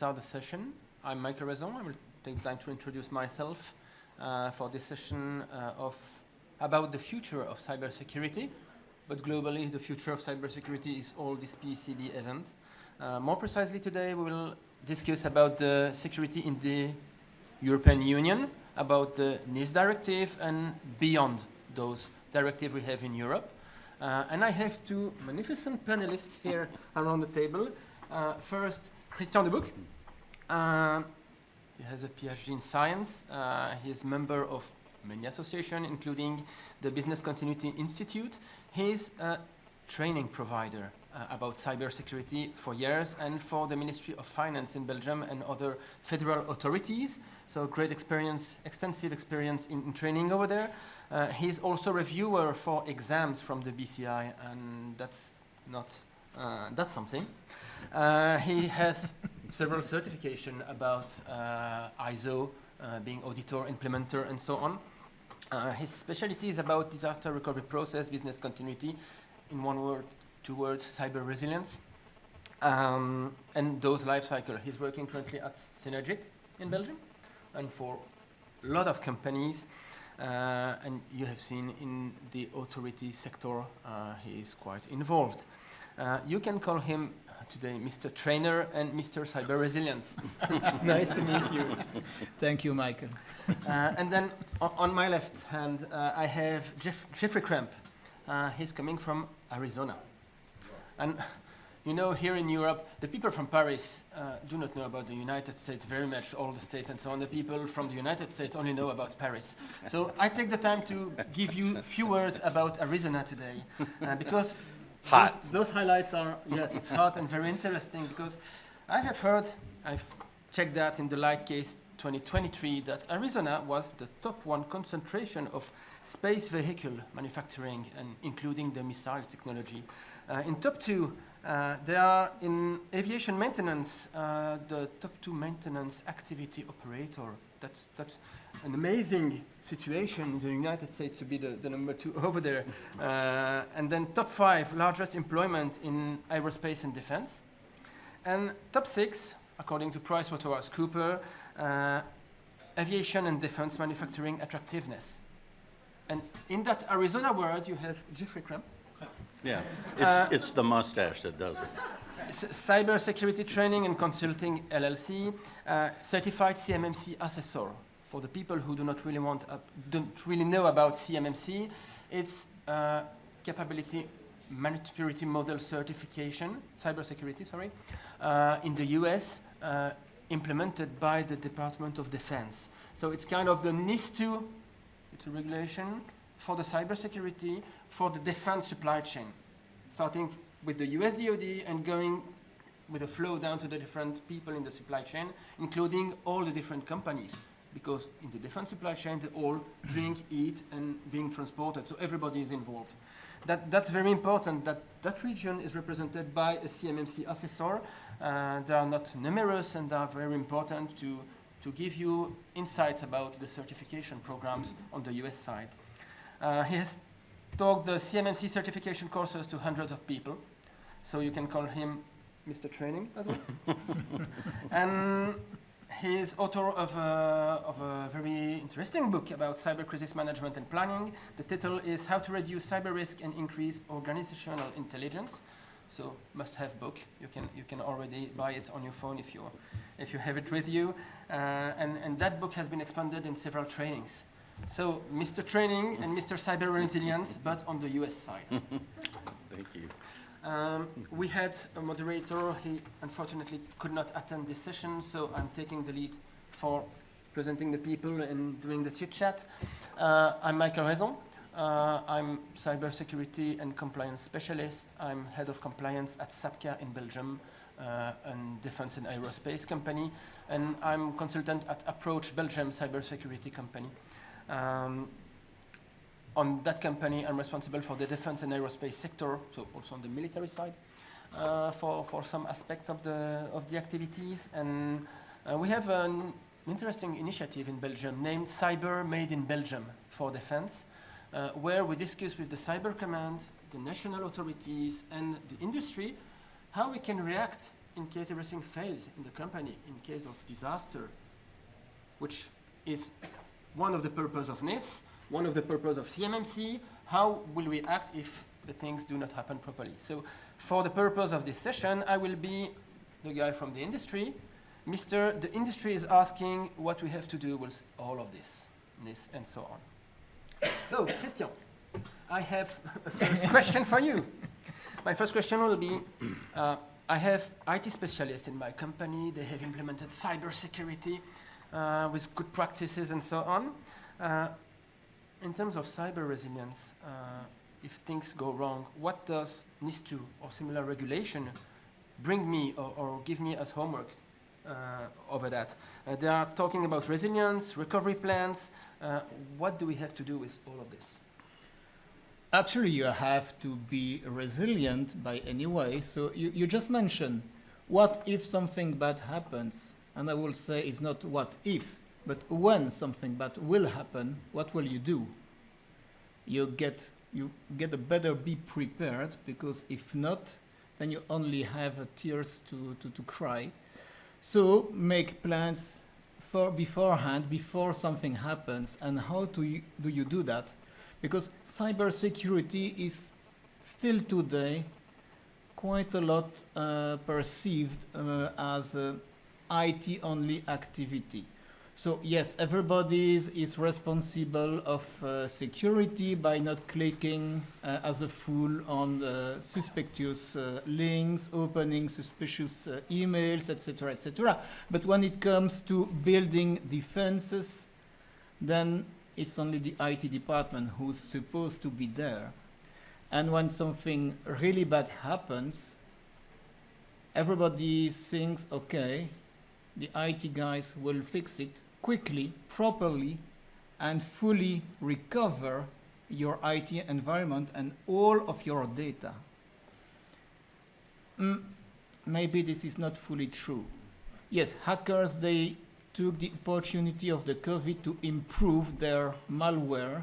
start the session. I'm Michaël Raison. I will take time to introduce myself for this session about the future of cybersecurity. But globally, the future of cybersecurity is all this PCB event. More precisely today, we will discuss about the security in the European Union, about the NIS Directive and beyond those directives we have in Europe. And I have two magnificent panelists here around the table. First, Christian de Boeck. He has a PhD in science. He is a member of many associations, including the Business Continuity Institute. He's a training provider about cybersecurity for years and for the Ministry of Finance in Belgium and other federal authorities. So great experience, extensive experience in training over there. He's also a reviewer for exams from the BCI, and that's something. He has several certifications about ISO, being auditor, implementer, and so on. His specialty is about disaster recovery process, business continuity, in one word, two words, cyber resilience, and those life cycle. He's working currently at Synergit in Belgium, and for a lot of companies, and you have seen in the authority sector, he is quite involved. You can call him today Mr. Trainer and Mr. Cyber Resilience. Nice to meet you. Thank you, Michael. And then on my left hand, I have Jeffrey Crump. He's coming from Arizona. And you know, here in Europe, the people from Paris do not know about the United States very much, all the states and so on. The people from the United States only know about Paris. So I take the time to give you a few words about Arizona today, because those highlights are, yes, it's hot and very interesting, because I have heard, I've checked that in the light case 2023, that Arizona was the top one concentration of space vehicle manufacturing, and including the missile technology. In top two, they are in aviation maintenance, the top two maintenance activity operator. That's an amazing situation in the United States to be the number two over there. And then top five, largest employment in aerospace and defense. And top six, according to PricewaterhouseCoopers, aviation and defense manufacturing attractiveness. And in that Arizona world, you have Jeffrey Crump. Yeah, it's the mustache that does it. Cybersecurity Training and Consulting LLC, certified CMMC assessor. For the people who don't really know about CMMC, it's capability maturity model certification, cybersecurity, sorry, in the US, implemented by the Department of Defense. So it's kind of the NIS 2, it's a regulation for the cybersecurity for the defense supply chain, starting with the US DoD and going with a flow down to the different people in the supply chain, including all the different companies, because in the defense supply chain, they all drink, eat, and being transported, so everybody is involved. That's very important, that region is represented by a CMMC assessor. They are not numerous, and they are very important to give you insights about the certification programs on the US side. He has taught the CMMC certification courses to hundreds of people, so you can call him Mr. Training as well. And he's author of a very interesting book about cyber crisis management and planning. The title is How to Reduce Cyber Risk and Increase Organizational Intelligence. So must-have book. You can already buy it on your phone if you have it with you. And that book has been expanded in several trainings. So Mr. Training and Mr. Cyber Resilience, but on the US side. Thank you. We had a moderator. He unfortunately could not attend this session, so I'm taking the lead for presenting the people and doing the chit-chat. I'm Michaël Raison. I'm cybersecurity and compliance specialist. I'm head of compliance at SAPCA in Belgium, and defense and aerospace company, and I'm consultant at Approach Belgium cybersecurity company. On that company, I'm responsible for the defense and aerospace sector, so also on the military side, for some aspects of the activities. And we have an interesting initiative in Belgium named Cyber Made in Belgium for Defense, where we discuss with the Cyber Command, the national authorities, and the industry how we can react in case everything fails in the company, in case of disaster, which is one of the purpose of NIS, one of the purpose of CMMC. How will we act if the things do not happen properly? So for the purpose of this session, I will be the guy from the industry. The industry is asking what we have to do with all of this, NIS and so on. So, Christian, I have a first question for you. My first question will be, I have IT specialists in my company. They have implemented cybersecurity with good practices and so on. In terms of cyber resilience, if things go wrong, what does NIS2 or similar regulation bring me or give me as homework over that? They are talking about resilience, recovery plans. What do we have to do with all of this? Actually, you have to be resilient by any way. So you just mentioned, what if something bad happens? And I will say it's not what if, but when something bad will happen, what will you do? You get a better be prepared, because if not, then you only have tears to cry. So make plans for beforehand, before something happens. And how do you do that? Because cybersecurity is still today quite a lot perceived as a IT-only activity. So yes, everybody is responsible of security by not clicking as a fool on suspicious links, opening suspicious emails, etc., etc. But when it comes to building defenses, then it's only the IT department who's supposed to be there. And when something really bad happens, everybody thinks, okay, the IT guys will fix it quickly, properly, and fully recover your IT environment and all of your data. Maybe this is not fully true. Yes, hackers, they took the opportunity of the COVID to improve their malware,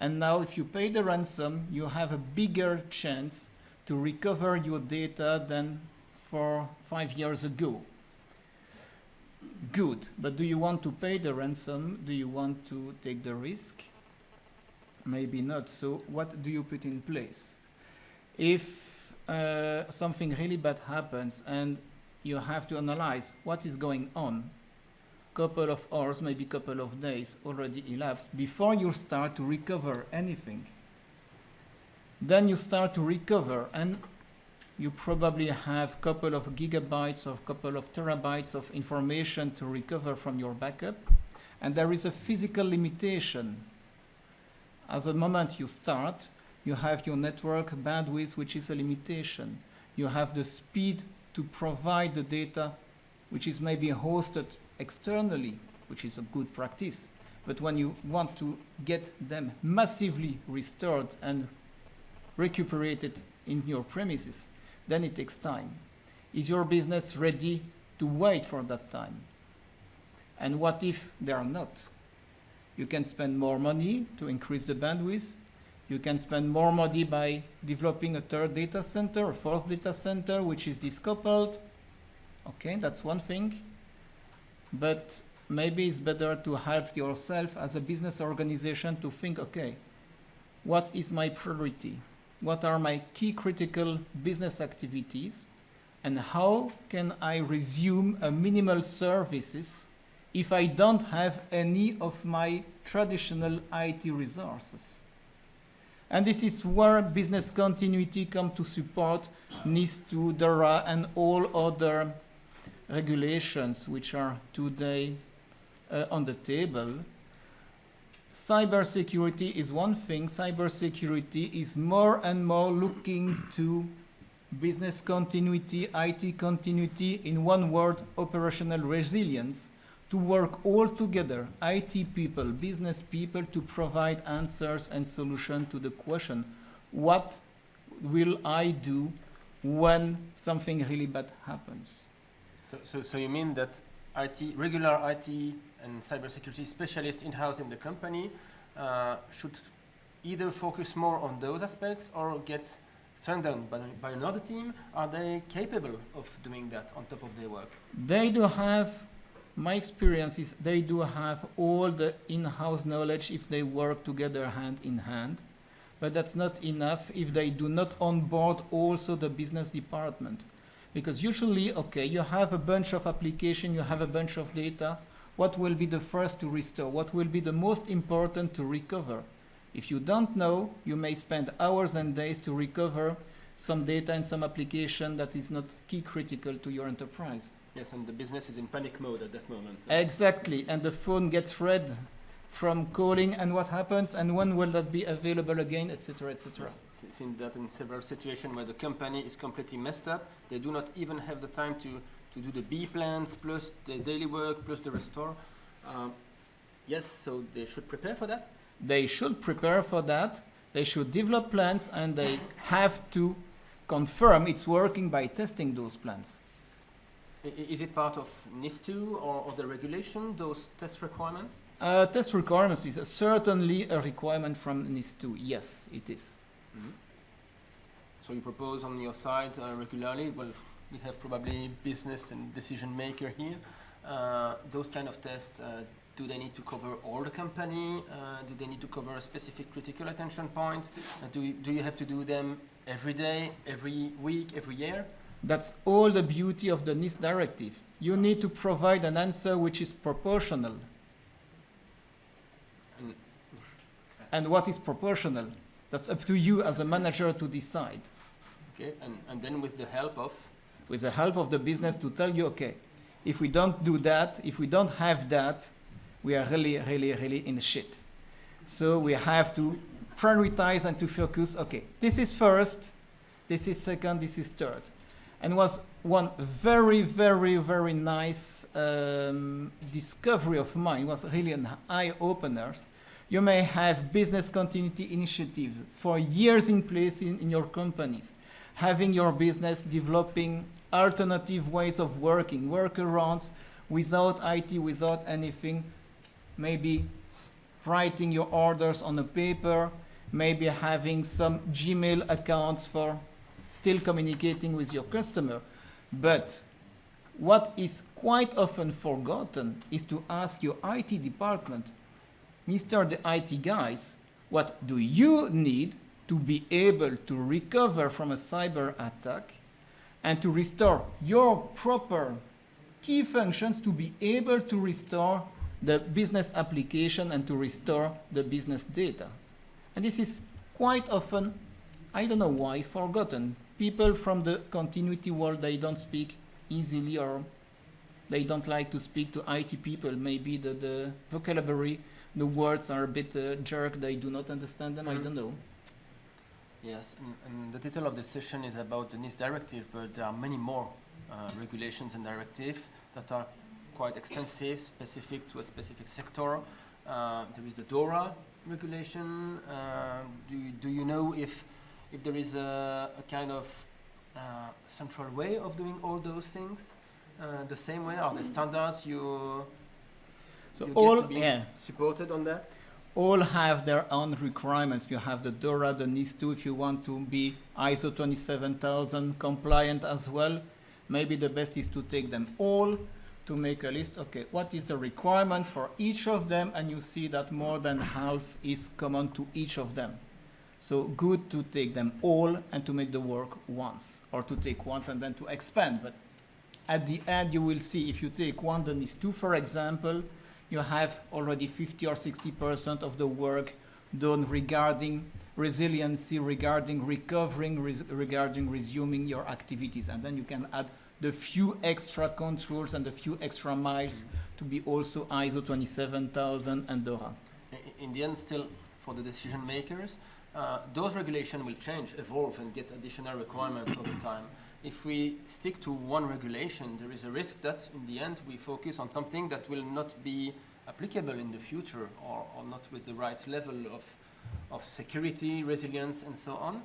and now if you pay the ransom, you have a bigger chance to recover your data than for 5 years ago. Good, but do you want to pay the ransom? Do you want to take the risk? Maybe not. So what do you put in place? If something really bad happens and you have to analyze what is going on, couple of hours, maybe couple of days already elapsed before you start to recover anything. Then you start to recover, and you probably have couple of gigabytes or couple of terabytes of information to recover from your backup, and there is a physical limitation. As the moment you start, you have your network bandwidth, which is a limitation. You have the speed to provide the data, which is maybe hosted externally, which is a good practice. But when you want to get them massively restored and recuperated in your premises, then it takes time. Is your business ready to wait for that time? And what if they are not? You can spend more money to increase the bandwidth. You can spend more money by developing a third data center, a fourth data center, which is decoupled. Okay, that's one thing. But maybe it's better to help yourself as a business organization to think, okay, what is my priority? What are my key critical business activities? And how can I resume a minimal services if I don't have any of my traditional IT resources? And this is where business continuity comes to support NIS2, DORA, and all other regulations which are today on the table. Cybersecurity is one thing. Cybersecurity is more and more looking to business continuity, IT continuity, in one word, operational resilience, to work all together, IT people, business people, to provide answers and solutions to the question, what will I do when something really bad happens? So you mean that regular IT and cybersecurity specialists in-house in the company should either focus more on those aspects or get strengthened by another team? Are they capable of doing that on top of their work? They do have, my experience is they do have all the in-house knowledge if they work together hand in hand, but that's not enough if they do not onboard also the business department. Because usually, okay, you have a bunch of application, you have a bunch of data, what will be the first to restore? What will be the most important to recover? If you don't know, you may spend hours and days to recover some data and some application that is not key critical to your enterprise. Yes, and the business is in panic mode at that moment. Exactly, and the phone gets red from calling, and what happens, and when will that be available again, etc., etc. Yes, seen that in several situations where the company is completely messed up. They do not even have the time to do the B plans, plus the daily work, plus the restore. Yes, so they should prepare for that? They should prepare for that, they should develop plans, and they have to confirm it's working by testing those plans. Is it part of NIS 2 or the regulation, those test requirements? Test requirements is certainly a requirement from NIS 2, yes, it is. Mm-hmm. So you propose on your side regularly, well, we have probably business and decision maker here, those kind of tests, do they need to cover all the company? Do they need to cover a specific critical attention point? Do you have to do them every day, every week, every year? That's all the beauty of the NIS Directive. You need to provide an answer which is proportional. And what is proportional? That's up to you as a manager to decide. Okay, and then with the help of? With the help of the business to tell you, okay, if we don't do that, if we don't have that, we are really in shit. So we have to prioritize and to focus, okay, this is first, this is second, this is third. And was one very nice discovery of mine, was really an eye-opener. You may have business continuity initiatives for years in place in your companies, having your business developing alternative ways of working, workarounds without IT, without anything, maybe writing your orders on a paper, maybe having some Gmail accounts for still communicating with your customer. But what is quite often forgotten is to ask your IT department, Mr. the IT guys, what do you need to be able to recover from a cyber attack and to restore your proper key functions to be able to restore the business application and to restore the business data. And this is quite often, I don't know why, forgotten. People from the continuity world, they don't speak easily, or they don't like to speak to IT people. Maybe the vocabulary, the words are a bit jerk, they do not understand them, I don't know. Yes, and the title of this session is about the NIS Directive, but there are many more regulations and directives that are quite extensive, specific to a specific sector. There is the DORA regulation. Do you know if there is a kind of central way of doing all those things? The same way? Are there standards you all, get to be supported on that? All have their own requirements. You have the DORA, the NIS 2, if you want to be ISO 27000 compliant as well. Maybe the best is to take them all, to make a list. Okay, what is the requirements for each of them? And you see that more than half is common to each of them. So good to take them all and to make the work once, or to take once and then to expand. But at the end, you will see if you take one, the NIS 2, for example, you have already 50 or 60% of the work done regarding resiliency, regarding recovering, regarding resuming your activities. And then you can add the few extra controls and the few extra miles to be also ISO 27000 and DORA. In the end, still, for the decision makers, those regulations will change, evolve, and get additional requirements over time. If we stick to one regulation, there is a risk that in the end we focus on something that will not be applicable in the future, or not with the right level of security, resilience, and so on.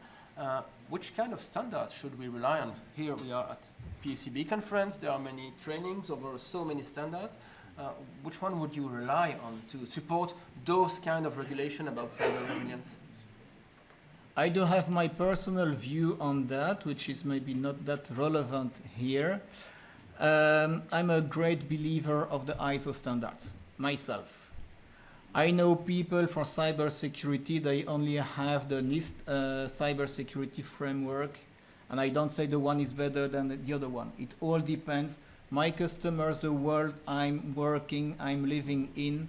Which kind of standards should we rely on? Here we are at PCB conference, there are many trainings over so many standards. Which one would you rely on to support those kind of regulation about cyber resilience? I do have my personal view on that, which is maybe not that relevant here. I'm a great believer of the ISO standards, myself. I know people for cybersecurity, they only have the NIST cybersecurity framework, and I don't say the one is better than the other one. It all depends. My customers, the world I'm living in,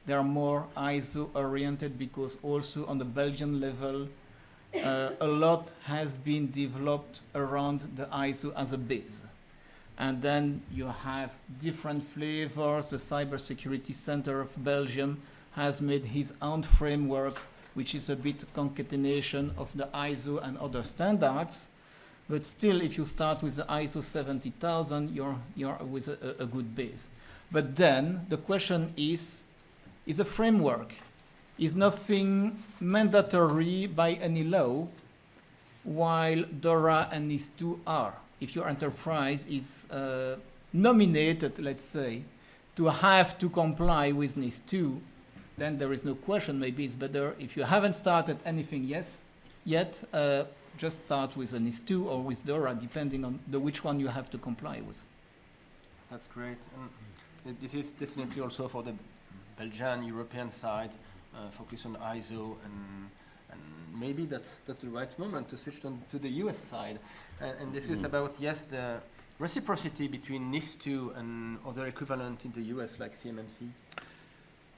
they're more ISO oriented because also on the Belgian level, a lot has been developed around the ISO as a base. And then you have different flavors. The Cybersecurity Center of Belgium has made his own framework, which is a bit concatenation of the ISO and other standards. But still, if you start with the ISO 70,000, you're with a good base. But then the question is a framework. Is nothing mandatory by any law, while DORA and NIS2 are. If your enterprise is nominated, let's say, to have to comply with NIS2, then there is no question. Maybe it's better if you haven't started anything yet, just start with a NIS2 or with DORA, depending on which one you have to comply with. That's great. And this is definitely also for the Belgian, European side, focus on ISO, and maybe that's the right moment to switch to the US side and discuss about, yes, the reciprocity between NIS2 and other equivalent in the US like CMMC.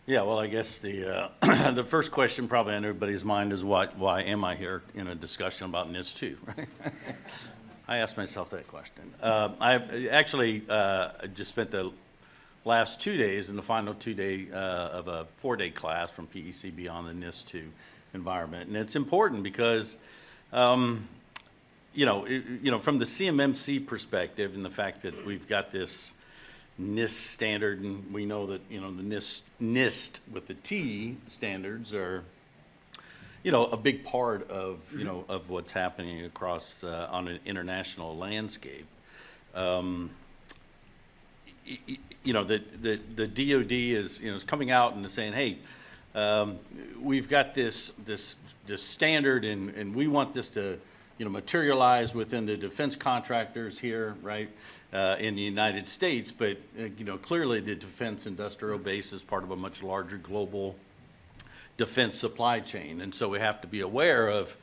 Yeah, well, I guess the the first question probably on everybody's mind is why am I here in a discussion about NIS2, right? I asked myself that question. I actually just spent the last 2 days in the final 2 day of a 4-day class from PECB on the NIS2 environment. And it's important because, from the CMMC perspective and the fact that we've got this NIST standard, and we know that, the NIST with the T standards are, a big part of, of what's happening across on an international landscape. The DoD is coming out and saying, hey, we've got this standard, and we want this to materialize within the defense contractors here, right, in the United States. But clearly the defense industrial base is part of a much larger global defense supply chain, and so we have to be aware of,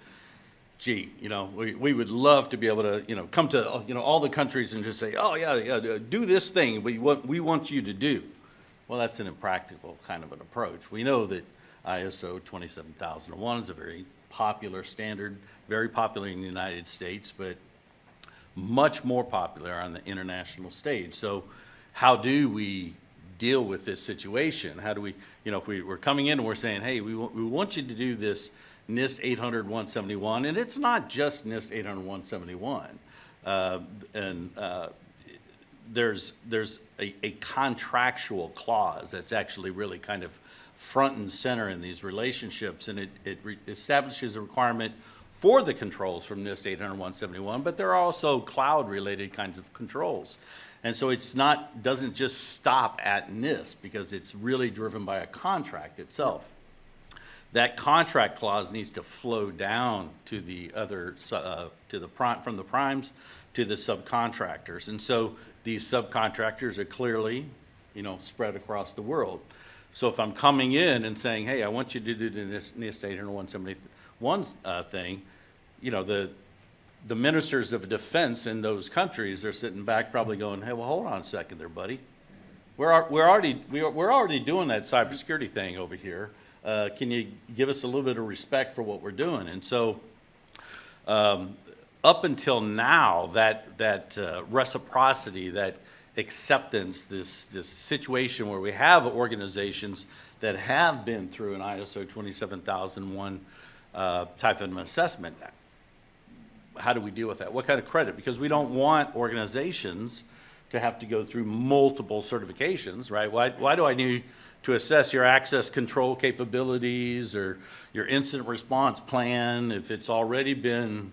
gee, we would love to be able to, come to, all the countries and just say, oh, yeah, do this thing we want you to do. Well, that's an impractical kind of an approach. We know that ISO 27001 is a very popular standard, very popular in the United States, but much more popular on the international stage. So how do we deal with this situation? How do we, if we're coming in and we're saying, hey, we want you to do this NIST 800-171, and it's not just NIST 800-171. There's a contractual clause that's actually really kind of front and center in these relationships, and it establishes a requirement for the controls from NIST 800-171, but there are also cloud-related kinds of controls. And so doesn't just stop at NIST, because it's really driven by a contract itself. That contract clause needs to flow down to the other, from the primes to the subcontractors. And so these subcontractors are clearly, spread across the world. So if I'm coming in and saying, hey, I want you to do the NIST 800-171 thing, the ministers of defense in those countries are sitting back probably going, hey, well, hold on a second there, buddy. We're already doing that cybersecurity thing over here. Can you give us a little bit of respect for what we're doing? And so up until now, that reciprocity, that acceptance, this situation where we have organizations that have been through an ISO 27001 type of an assessment, how do we deal with that? What kind of credit? Because we don't want organizations to have to go through multiple certifications, right? Why do I need to assess your access control capabilities or your incident response plan if it's already been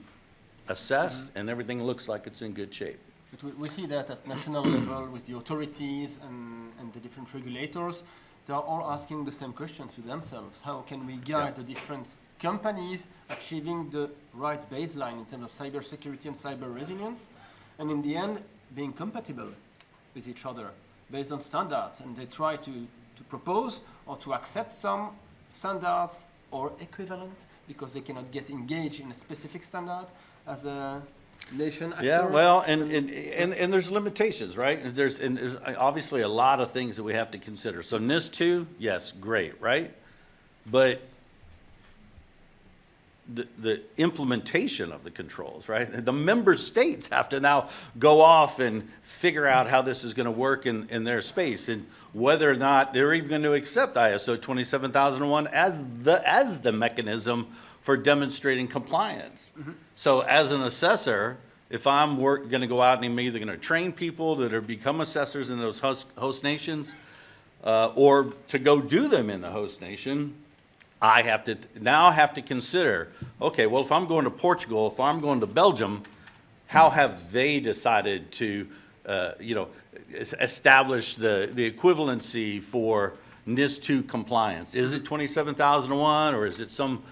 assessed and everything looks like it's in good shape? But we see that at national level with the authorities and the different regulators, they are all asking the same question to themselves. How can we guide the different companies achieving the right baseline in terms of cybersecurity and cyber resilience, and in the end, being compatible with each other based on standards. And they try to propose or to accept some standards or equivalent because they cannot get engaged in a specific standard as a nation actor. Yeah, well, and there's limitations, right? And there's obviously a lot of things that we have to consider. So NIS 2, yes, great, right? But the implementation of the controls, right? The member states have to now go off and figure out how this is going to work in their space, and whether or not they're even going to accept ISO 27001 as the mechanism for demonstrating compliance. Mm-hmm. So as an assessor, if I'm going to go out and I'm either going to train people that are become assessors in those host nations, or to go do them in the host nation, I have to consider, okay, well, if I'm going to Portugal, if I'm going to Belgium, how have they decided to, establish the equivalency for NIS 2 compliance? Is it 27001, or is it some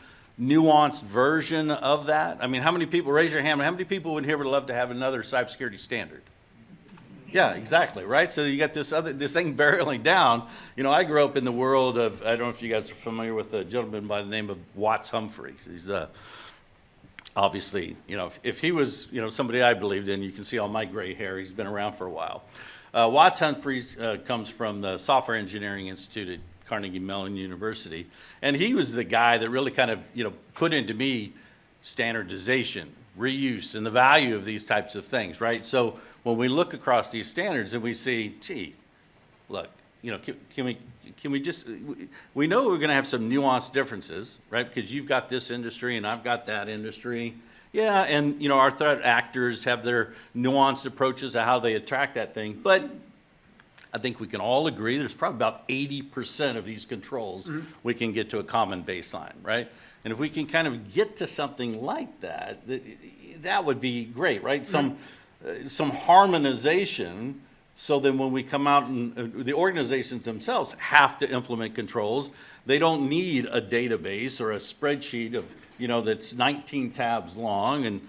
nuanced version of that? I mean, how many people, raise your hand, how many people in here would love to have another cybersecurity standard? Yeah, exactly, right? So you got this thing barreling down. You know, I grew up in the world of, I don't know if you guys are familiar with a gentleman by the name of Watts Humphreys. He's obviously, if he was, somebody I believed in, you can see all my gray hair. He's been around for a while. Watts Humphreys comes from the Software Engineering Institute at Carnegie Mellon University. And he was the guy that really kind of, put into me standardization, reuse, and the value of these types of things, right? So when we look across these standards and we see, gee, look, can we just, we know we're going to have some nuanced differences, right? Because you've got this industry and I've got that industry. Yeah, and our threat actors have their nuanced approaches to how they attract that thing. But I think we can all agree there's probably about 80% of these controls we can get to a common baseline, right? And if we can kind of get to something like that, that would be great, right? Some harmonization, so then when we come out and the organizations themselves have to implement controls, they don't need a database or a spreadsheet of, that's 19 tabs long, and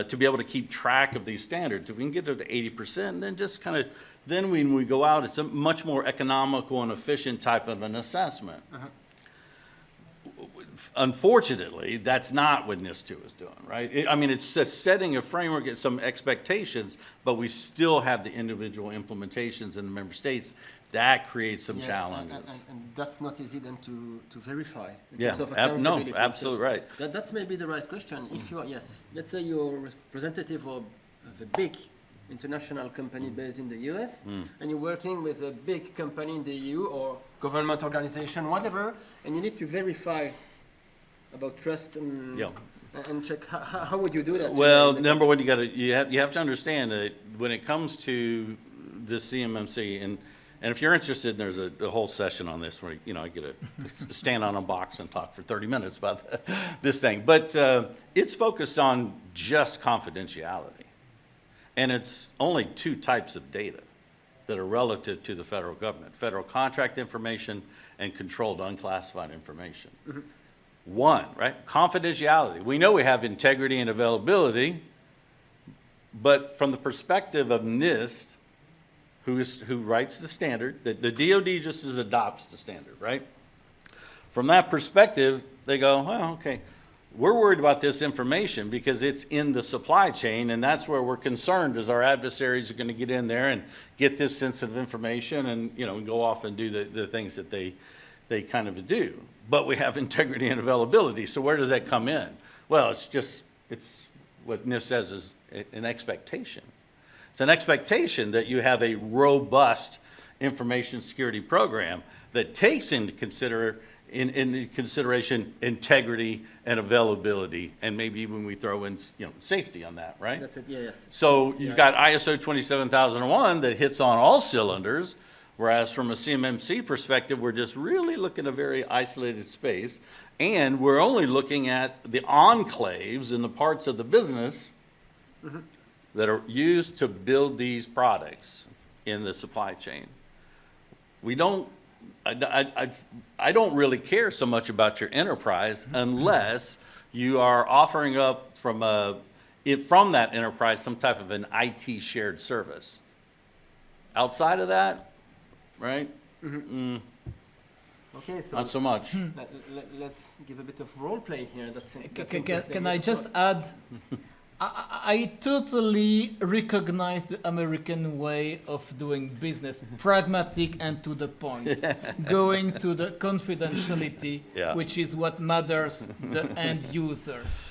to be able to keep track of these standards. If we can get to the 80%, then just kind of, then when we go out, it's a much more economical and efficient type of an assessment. Unfortunately, that's not what NIS 2 is doing, right? It's just setting a framework and some expectations, but we still have the individual implementations in the member states. That creates some challenges. And that's not easy then to verify in Yeah, terms of accountability. no, absolutely right. That's maybe the right question. If you are, let's say you're a representative of a big international company based in the US, and you're working with a big company in the EU or government organization, whatever, and you need to verify about trust and check. How would you do that? Well, number one, you have to understand that when it comes to the CMMC, and if you're interested, there's a whole session on this where I get to stand on a box and talk for 30 minutes about this thing. But it's focused on just confidentiality, and it's only two types of data that are relative to the federal government: federal contract information and controlled unclassified information. One, right? Confidentiality. We know we have integrity and availability, but from the perspective of NIST, who writes the standard, the DoD just adopts the standard, right? From that perspective, they go, well, okay, we're worried about this information because it's in the supply chain, and that's where we're concerned as our adversaries are going to get in there and get this sensitive information and go off and do the things that they kind of do. But we have integrity and availability. So where does that come in? Well, it's what NIST says is an expectation. It's an expectation that you have a robust information security program that takes into consideration integrity and availability, and maybe even we throw in safety on that, right? That's it. Yes. So you've got ISO 27001 that hits on all cylinders. Whereas from a CMMC perspective, we're just really looking at a very isolated space, and we're only looking at the enclaves and the parts of the business that are used to build these products in the supply chain. We don't I don't really care so much about your enterprise unless you are offering up from that enterprise some type of an IT shared service. Outside of that, right? Okay, so Not so much. let's give a bit of role play here. That's Can I just add? I totally recognize the American way of doing business, pragmatic and to the point, going to the confidentiality, Yeah. which is what matters the end users.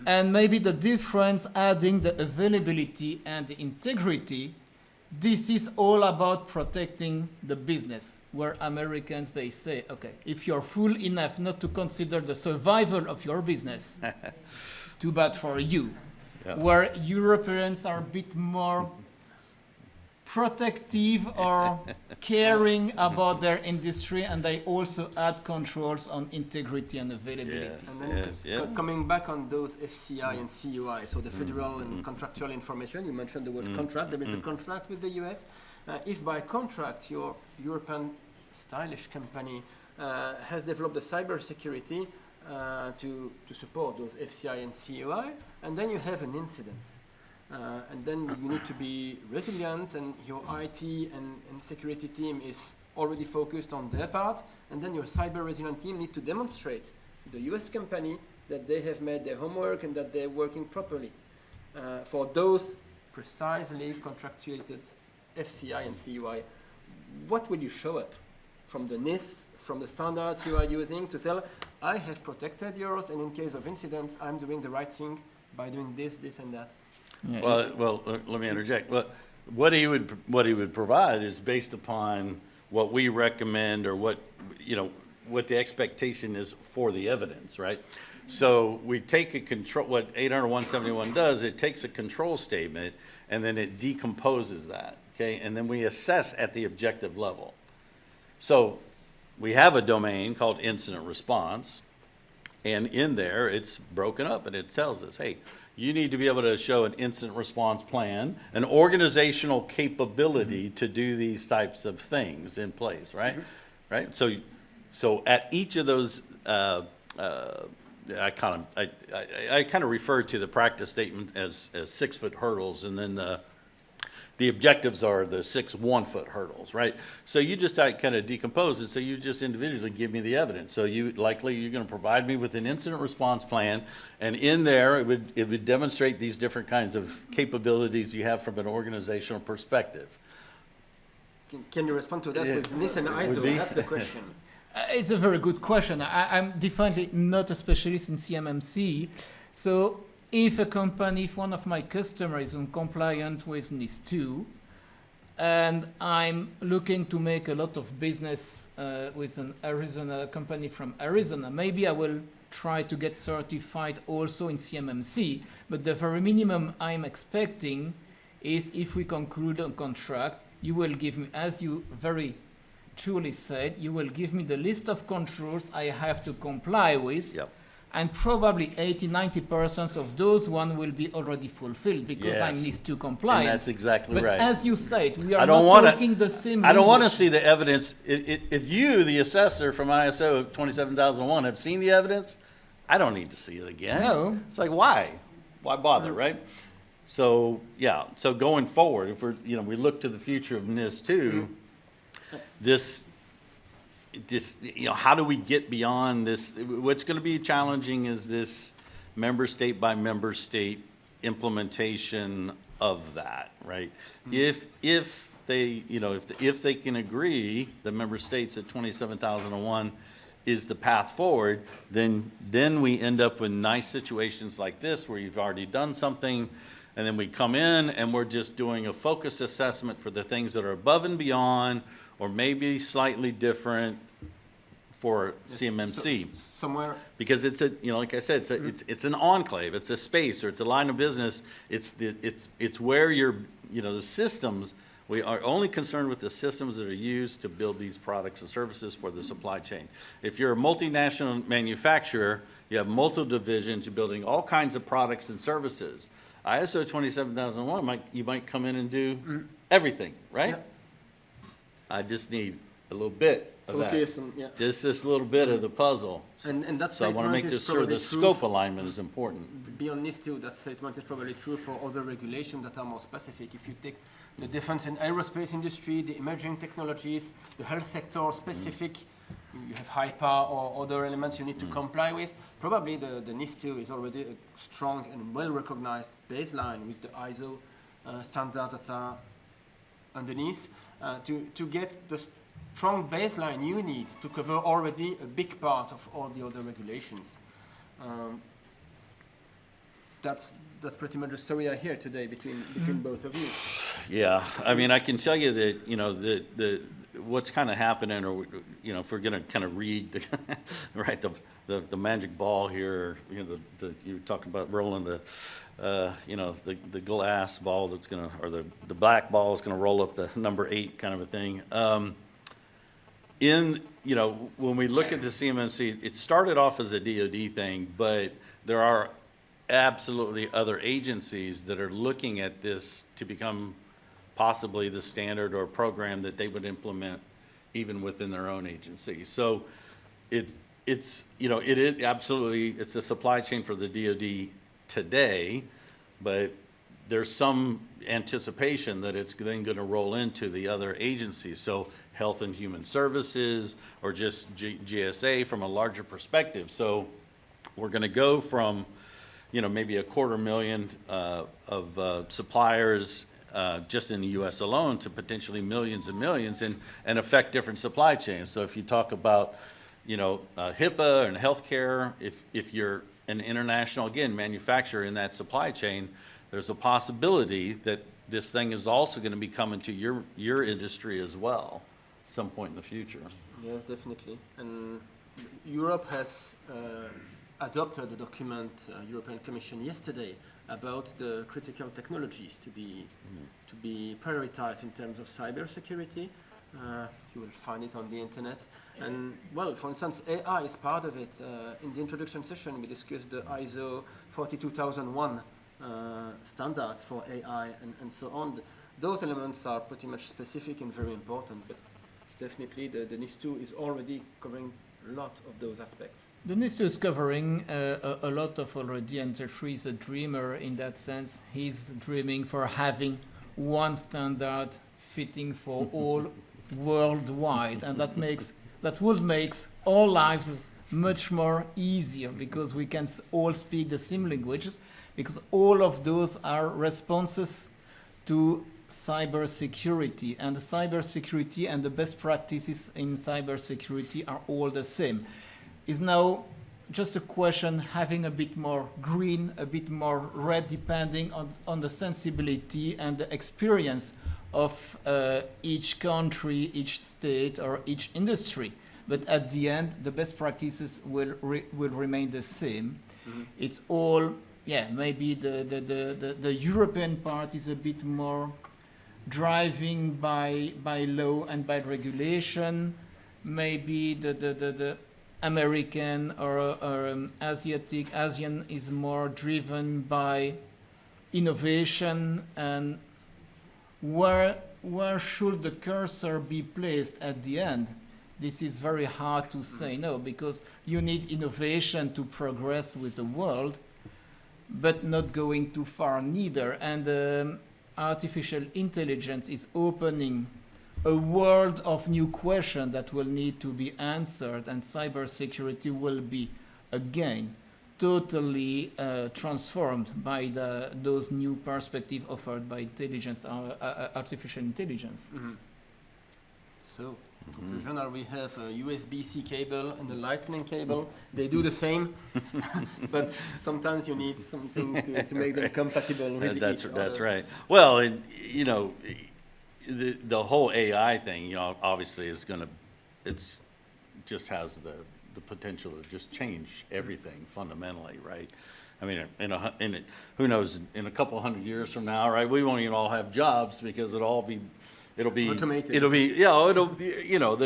And maybe the difference, adding the availability and the integrity, this is all about protecting the business, where Americans, they say, okay, if you're fool enough not to consider the survival of your business, too bad for you. Yeah. Where Europeans are a bit more protective or caring about their industry, and they also add controls on integrity and availability. Yes. And then coming back on those FCI and CUI, so the federal and contractual information, you mentioned the word contract. There is a contract with the US. If by contract your European stylish company has developed a cybersecurity to support those FCI and CUI, and then you have an incident. And then you need to be resilient, and your IT and security team is already focused on their part, and then your cyber resilient team need to demonstrate to the US company that they have made their homework and that they're working properly for those precisely contractuated FCI and CUI. What will you show up from the NIS, from the standards you are using to tell, I have protected yours, and in case of incidents, I'm doing the right thing by doing this, this, and that? Yeah. Well, let me interject. What he would provide is based upon what we recommend, or what the expectation is for the evidence, right? So we take a control. What 800-171 does, it takes a control statement and then it decomposes that, okay, and then we assess at the objective level. So we have a domain called incident response, and in there it's broken up and it tells us, hey, you need to be able to show an incident response plan, an organizational capability to do these types of things in place, right? Right. So at each of those, I kind of refer to the practice statement as 6-foot hurdles, and then the objectives are the 6 1-foot hurdles, right? So you just kind of decompose it. So you just individually give me the evidence. So you're going to provide me with an incident response plan, and in there it would demonstrate these different kinds of capabilities you have from an organizational perspective. Can you respond to that with NIS and ISO? That's the question. It's a very good question. I'm definitely not a specialist in CMMC, so if one of my customers is compliant with NIS 2, and I'm looking to make a lot of business with a company from Arizona, maybe I will try to get certified also in CMMC, but the very minimum I'm expecting is, if we conclude a contract, you will give me, as you very truly said, you will give me the list of controls I have to comply with. Yep. And probably 80-90% of those one will be already fulfilled because I'm Yes. NIS 2 compliant. And that's exactly but right. as you said, we are I don't not wanna- talking the same I don't want to language. see the evidence. If you, the assessor from ISO 27001, have seen the evidence, I don't need to see it again. No. It's like, why? Why bother, right? So, yeah. So going forward, if we look to the future of NIS 2, this, how do we get beyond this? What's going to be challenging is this member state by member state implementation of that, right? If they, if they can agree, the member states at 27001 is the path forward, then we end up with nice situations like this where you've already done something, and then we come in and we're just doing a focus assessment for the things that are above and beyond, or maybe slightly different for CMMC. Somewhere. Because it's like I said, it's an enclave, it's a space, or it's a line of business. It's where the systems, we are only concerned with the systems that are used to build these products and services for the supply chain. If you're a multinational manufacturer, you have multiple divisions, you're building all kinds of products and services. ISO 27001, you might come in and do everything, right? Yep. I just need a little bit of that. Focus and, yeah. Just this little bit of the puzzle. And that So I want to statement make is this sure probably the true scope alignment is important. beyond NIS 2, that statement is probably true for other regulations that are more specific. If you take the defense and aerospace industry, the emerging technologies, the health sector specific, you have HIPAA or other elements you need to comply with. Probably the NIS 2 is already a strong and well-recognized baseline with the ISO standards that are underneath to get the strong baseline you need to cover already a big part of all the other regulations. That's pretty much the story I hear today between both of you. Yeah, I mean, I can tell you that, you know, the what's kind of happening, or, you know, if we're gonna kind of read the, right, the magic ball here, you know, you're talking about rolling the, you know, the glass ball that's gonna, or the black ball is gonna roll up the number 8 kind of a thing. You know, when we look at the CMMC, it started off as a DoD thing, but there are absolutely other agencies that are looking at this to become possibly the standard or program that they would implement even within their own agency. So it's, you know, it is absolutely, it's a supply chain for the DoD today, but there's some anticipation that it's then going to roll into the other agencies. So Health and Human Services, or just GSA from a larger perspective. So we're going to go from, you know, maybe 250,000 of suppliers just in the U.S. alone to potentially millions and millions, and affect different supply chains. So if you talk about, you know, HIPAA and healthcare, if you're an international, again, manufacturer in that supply chain, there's a possibility that this thing is also going to be coming to your industry as well, some point in the future. Yes, definitely. And Europe has adopted a document, European Commission yesterday, about the critical technologies to be prioritized in terms of cybersecurity. You will find it on the internet. And, well, for instance, AI is part of it. In the introduction session, we discussed the ISO 42001 standards for AI and so on. Those elements are pretty much specific and very important, but definitely the NIS 2 is already covering a lot of those aspects. The NIS is covering a lot of already, and Jeffrey is a dreamer in that sense. He's dreaming for having one standard fitting for all worldwide, and that would make our lives much more easier, because we can all speak the same languages, because all of those are responses to cybersecurity, and the cybersecurity and the best practices in cybersecurity are all the same. Is now just a question having a bit more green, a bit more red, depending on the sensibility and the experience of each country, each state, or each industry. But at the end, the best practices will remain the same. Mm-hmm. It's all, yeah, maybe the European part is a bit more driving by law and by regulation. Maybe the American or Asian is more driven by innovation. And where should the cursor be placed at the end? This is very hard to say, no, because you need innovation to progress with the world, but not going too far neither. And artificial intelligence is opening a world of new questions that will need to be answered, and cybersecurity will be, again, totally transformed by those new perspectives offered by artificial intelligence. Mm-hmm. So, conclusion, we have a USB-C cable and a lightning cable. They do the same, but sometimes you need something to make them compatible with each other. That's right. Well, and, you know, the whole AI thing, you know, obviously is going to, it's just has the potential to just change everything fundamentally, right? I mean, who knows, in a couple hundred years from now, right, we won't even all have jobs, because it'll be automated. It'll be, yeah, it'll be, you know,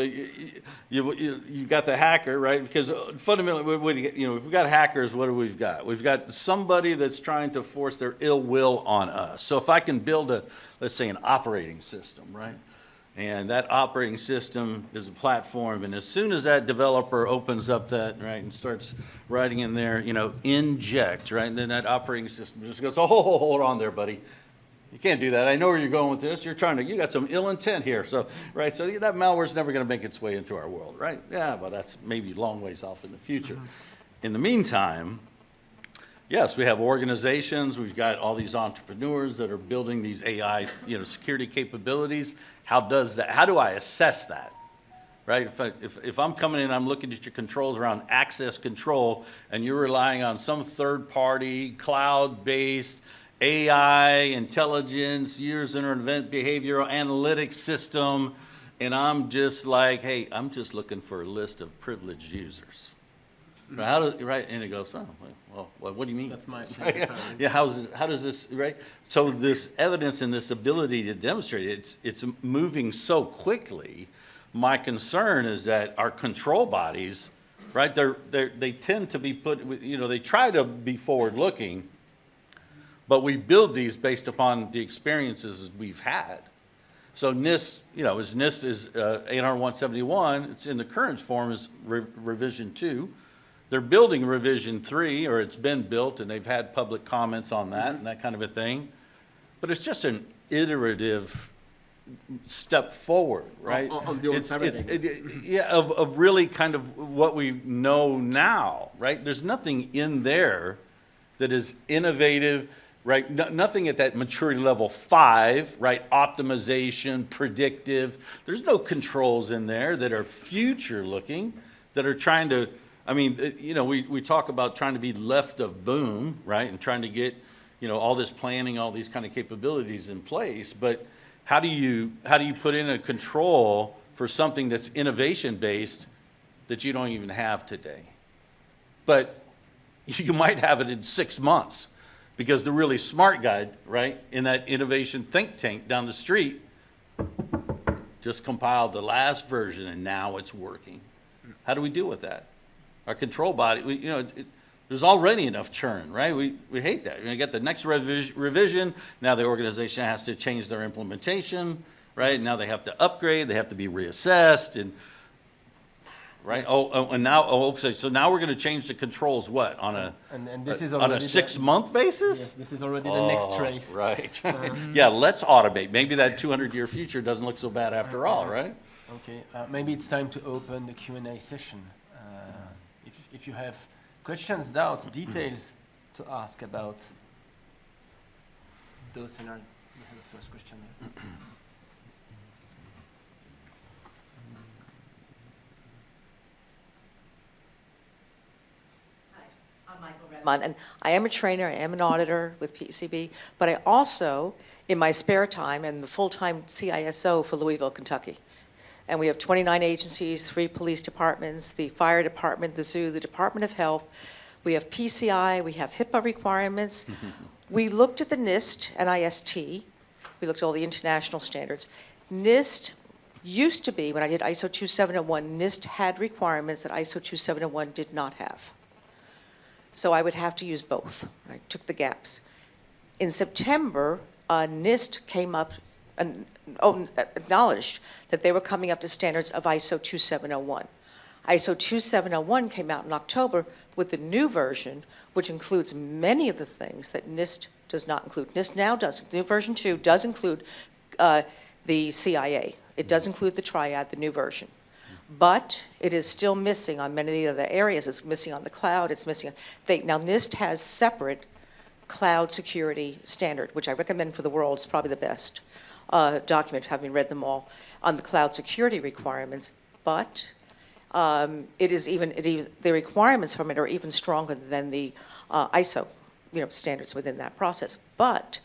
you got the hacker, right? Because fundamentally, you know, if we've got hackers, what do we've got? We've got somebody that's trying to force their ill will on us. So if I can build let's say, an operating system, right? And that operating system is a platform, and as soon as that developer opens up that, right, and starts writing in there, you know, inject, right, and then that operating system just goes, oh, hold on there, buddy. You can't do that. I know where you're going with this. You got some ill intent here. So, right, so that malware's never going to make its way into our world, right? Yeah, well, that's maybe long ways off in the future. In the meantime, yes, we have organizations, we've got all these entrepreneurs that are building these AI, you know, security capabilities. How do I assess that, right? If I'm coming in, I'm looking at your controls around access control, and you're relying on some third-party, cloud-based AI, intelligence, user event behavioral analytics system, and I'm just like, hey, I'm just looking for a list of privileged users. Right, and it goes, oh, well, what do you mean? That's my Right? Yeah, how does this, right? So this evidence and this ability to demonstrate it, it's moving so quickly. My concern is that our control bodies, right, they tend to be you know, they try to be forward-looking, but we build these based upon the experiences we've had. So NIST, you know, NIST is 80171, it's in the current form is revision 2. They're building revision 3, or it's been built, and they've had public comments on that and that kind of a thing. But it's just an iterative step forward, right? On the old paradigm. Yeah, of really kind of what we know now, right? There's nothing in there that is innovative, right? Nothing at that maturity level 5, right? Optimization, predictive. There's no controls in there that are future looking, that are trying to, I mean, you know, we talk about trying to be left of boom, right? And trying to get, you know, all this planning, all these kind of capabilities in place. But how do you put in a control for something that's innovation-based that you don't even have today? But you might have it in 6 months because the really smart guy, right, in that innovation think tank down the street just compiled the last version and now it's working. How do we deal with that? Our control body, you know, there's already enough churn, right? We hate that. You're going to get the next revision. Now the organization has to change their implementation, right? Now they have to upgrade. They have to be reassessed, and right. Yes. So now we're going to change the controls. What on a and this is on a 6-month basis? Yes, this is already the next race. Right. Yeah. Let's automate. Maybe that 200-year future doesn't look so bad after all, right? Okay. Maybe it's time to open the Q&A session. If you have questions, doubts, details to ask about those scenarios. We have the first question there. Hi, I'm Michaël Raison, and I am a trainer, I am an auditor with PCB, but I also, in my spare time, am the full-time CISO for Louisville, Kentucky. And we have 29 agencies, 3 police departments, the fire department, the zoo, the Department of Health. We have PCI, we have HIPAA requirements. We looked at the NIST, NIST. We looked at all the international standards. NIST used to be, when I did ISO 2701, NIST had requirements that ISO 2701 did not have. So I would have to use both. I took the gaps. In September, NIST came up and acknowledged that they were coming up to standards of ISO 2701. ISO 2701 came out in October with the new version, which includes many of the things that NIST does not include. NIST now does, new version 2 does include the CIA. It does include the triad, the new version. But it is still missing on many of the areas. It's missing on the cloud, it's missing. Now NIST has separate cloud security standard, which I recommend for the world. It's probably the best document, having read them all, on the cloud security requirements, but the requirements from it are even stronger than the ISO, standards within that process. But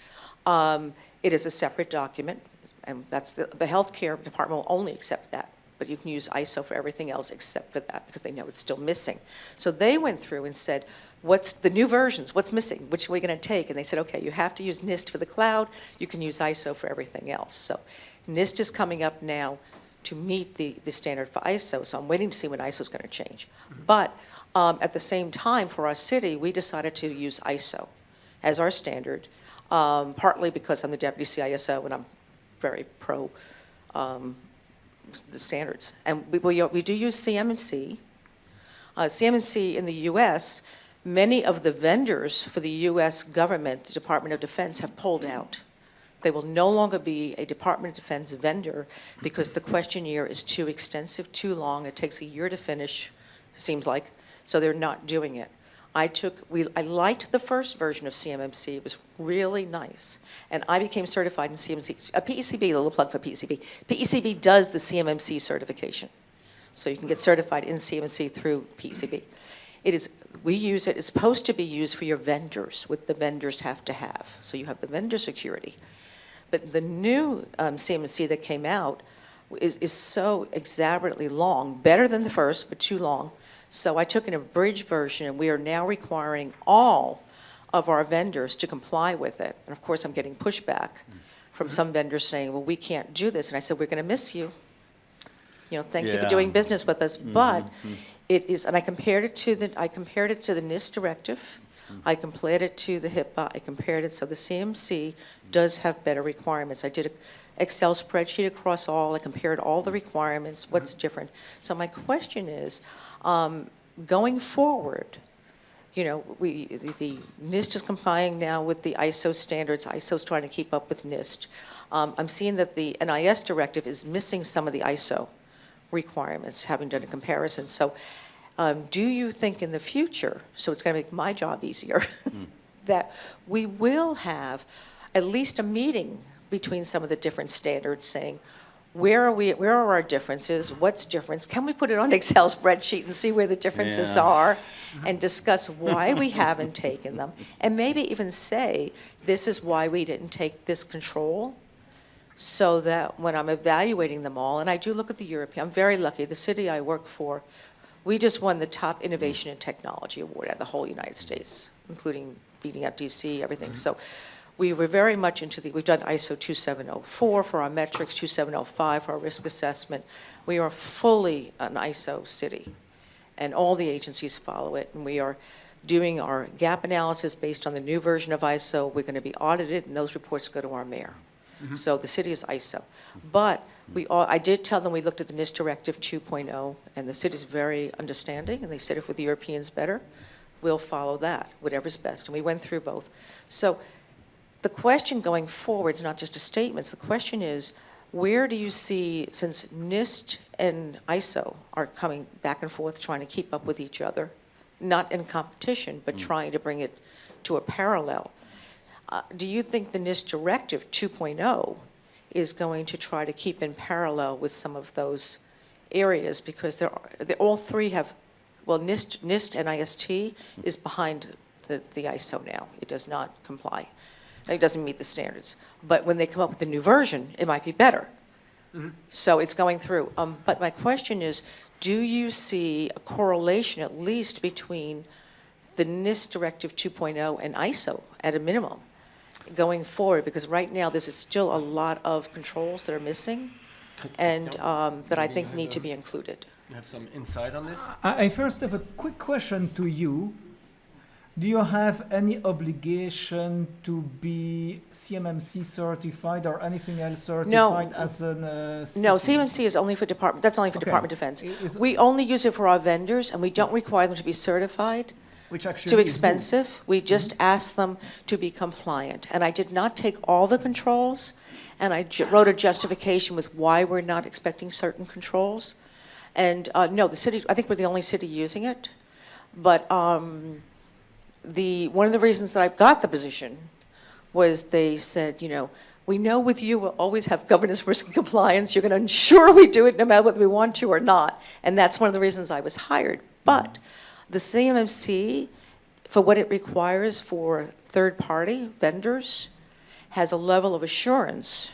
it is a separate document, and that's the healthcare department will only accept that. But you can use ISO for everything else except for that because they know it's still missing. So they went through and said, what's the new versions? What's missing? Which are we going to take? And they said, okay, you have to use NIST for the cloud. You can use ISO for everything else. So NIST is coming up now to meet the standard for ISO. So I'm waiting to see when ISO is going to change. But at the same time, for our city, we decided to use ISO as our standard, partly because I'm the deputy CISO and I'm very pro the standards. And we do use CMMC. CMMC in the U.S., many of the vendors for the U.S. government, the Department of Defense, have pulled out. They will no longer be a Department of Defense vendor because the questionnaire is too extensive, too long. It takes a year to finish, seems like, so they're not doing it. I liked the first version of CMMC. It was really nice. And I became certified in CMMC. PECB, a little plug for PECB. PECB does the CMMC certification. So you can get certified in CMMC through PECB. We use it, it's supposed to be used for your vendors, what the vendors have to have. So you have the vendor security. But the new CMMC that came out is so exaggeratingly long, better than the first, but too long. So I took an abridged version, and we are now requiring all of our vendors to comply with it. And of course, I'm getting pushback from some vendors saying, well, we can't do this. And I said, we're going to miss you. Thank you for doing business with us. But it is, and I compared it to the NIS Directive. I compared it to the HIPAA. I compared it, so the CMC does have better requirements. I did an Excel spreadsheet across all. I compared all the requirements, what's different. So my question is, going forward, the NIST is complying now with the ISO standards. ISO's trying to keep up with NIST. I'm seeing that the NIS Directive is missing some of the ISO requirements, having done a comparison. So do you think in the future, so it's going to make my job easier, that we will have at least a meeting between some of the different standards saying, where are our differences, what's difference, can we put it on an Excel spreadsheet and see where the differences are, and discuss why we haven't taken them, and maybe even say, this is why we didn't take this control, so that when I'm evaluating them all, and I do look at the European, I'm very lucky, the city I work for, we just won the top innovation in technology award at the whole United States, including beating out DC, everything. So we were very much we've done ISO 2704 for our metrics, 2705 for our risk assessment. We are fully an ISO city, and all the agencies follow it, and we are doing our gap analysis based on the new version of ISO. We're going to be audited, and those reports go to our mayor. So the city is ISO. But I did tell them we looked at the NIS Directive 2.0, and the city's very understanding, and they said if with the Europeans better, we'll follow that, whatever's best. And we went through both. So the question going forward is not just a statement. The question is, where do you see, since NIST and ISO are coming back and forth trying to keep up with each other, not in competition, but trying to bring it to a parallel, do you think the NIS Directive 2.0 is going to try to keep in parallel with some of those areas? Because all three have, well, NIST and NIST is behind the ISO now. It does not comply. It doesn't meet the standards. But when they come up with a new version, it might be better. So it's going through. But my question is, do you see a correlation at least between the NIS Directive 2.0 and ISO at a minimum going forward? Because right now there's still a lot of controls that are missing and that I think need to be included. You have some insight on this? I first have a quick question to you. Do you have any obligation to be CMMC certified or anything else certified as an No, CMMC is only for Department, that's only for Department of Defense. We only use it for our vendors, and we don't require them to be certified. Which actually Too expensive. We just ask them to be compliant. And I did not take all the controls, and I wrote a justification with why we're not expecting certain controls. And no, the city, I think we're the only city using it. But one of the reasons that I got the position was they said, we know with you we'll always have governance, risk, and compliance. You're going to ensure we do it no matter whether we want to or not. And that's one of the reasons I was hired. But the CMMC, for what it requires for third-party vendors, has a level of assurance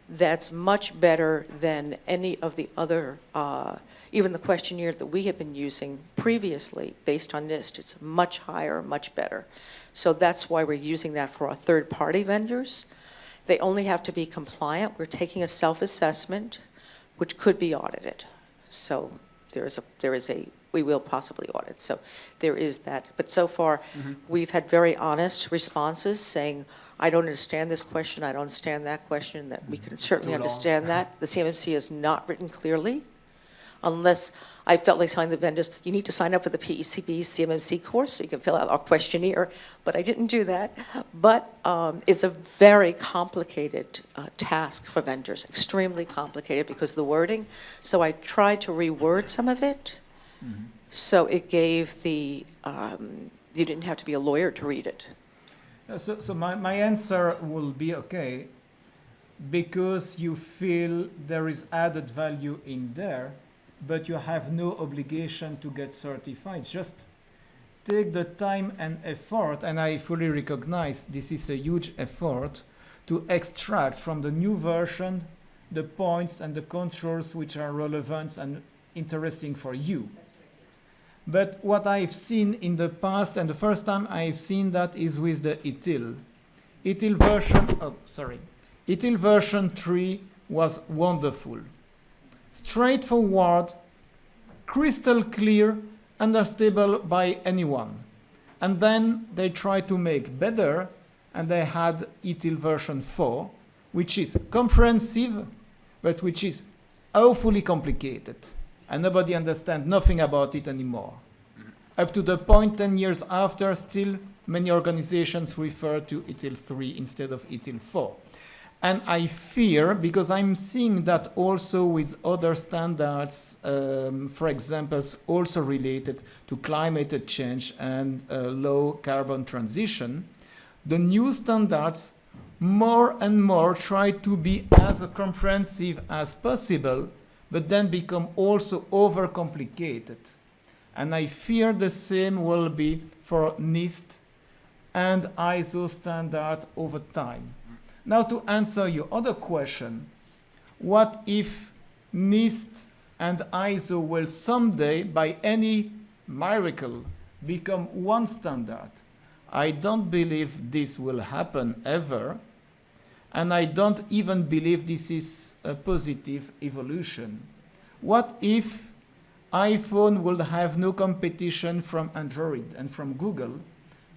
that's much better than any of the other, even the questionnaire that we have been using previously based on NIST. It's much higher, much better. So that's why we're using that for our third-party vendors. They only have to be compliant. We're taking a self-assessment, which could be audited. So there is a we will possibly audit. So there is that. But so far, we've had very honest responses saying, I don't understand this question, I don't understand that question, that we can certainly too long. understand that. The CMMC is not written clearly, unless I felt like telling the vendors, you need to sign up for the PECB CMMC course so you can fill out our questionnaire, but I didn't do that. But it's a very complicated task for vendors, extremely complicated because of the wording. So I tried to reword some of it, so it gave the, you didn't have to be a lawyer to read it. So my answer will be okay, because you feel there is added value in there, but you have no obligation to get certified. Just take the time and effort, and I fully recognize this is a huge effort, to extract from the new version the points and the controls which are relevant and interesting for you. But what I've seen in the past, and the first time I've seen that is with the ITIL. ITIL version 3 was wonderful. Straightforward, crystal clear, understandable by anyone. And then they tried to make better, and they had ITIL version 4, which is comprehensive, but which is awfully complicated. And nobody understands nothing about it anymore. Up to the point 10 years after, still many organizations refer to ITIL 3 instead of ITIL 4. And I fear, because I'm seeing that also with other standards, for example, also related to climate change and low carbon transition, the new standards more and more try to be as comprehensive as possible, but then become also overcomplicated. And I fear the same will be for NIST and ISO standard over time. Now, to answer your other question, what if NIST and ISO will someday, by any miracle, become one standard? I don't believe this will happen ever, and I don't even believe this is a positive evolution. What if iPhone will have no competition from Android and from Google?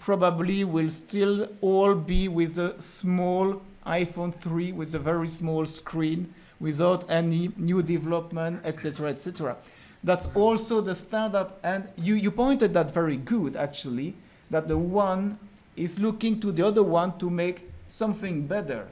Probably will still all be with a small iPhone 3 with a very small screen without any new development, etc., etc. That's also the standard, and you pointed that very good, actually, that the one is looking to the other one to make something better,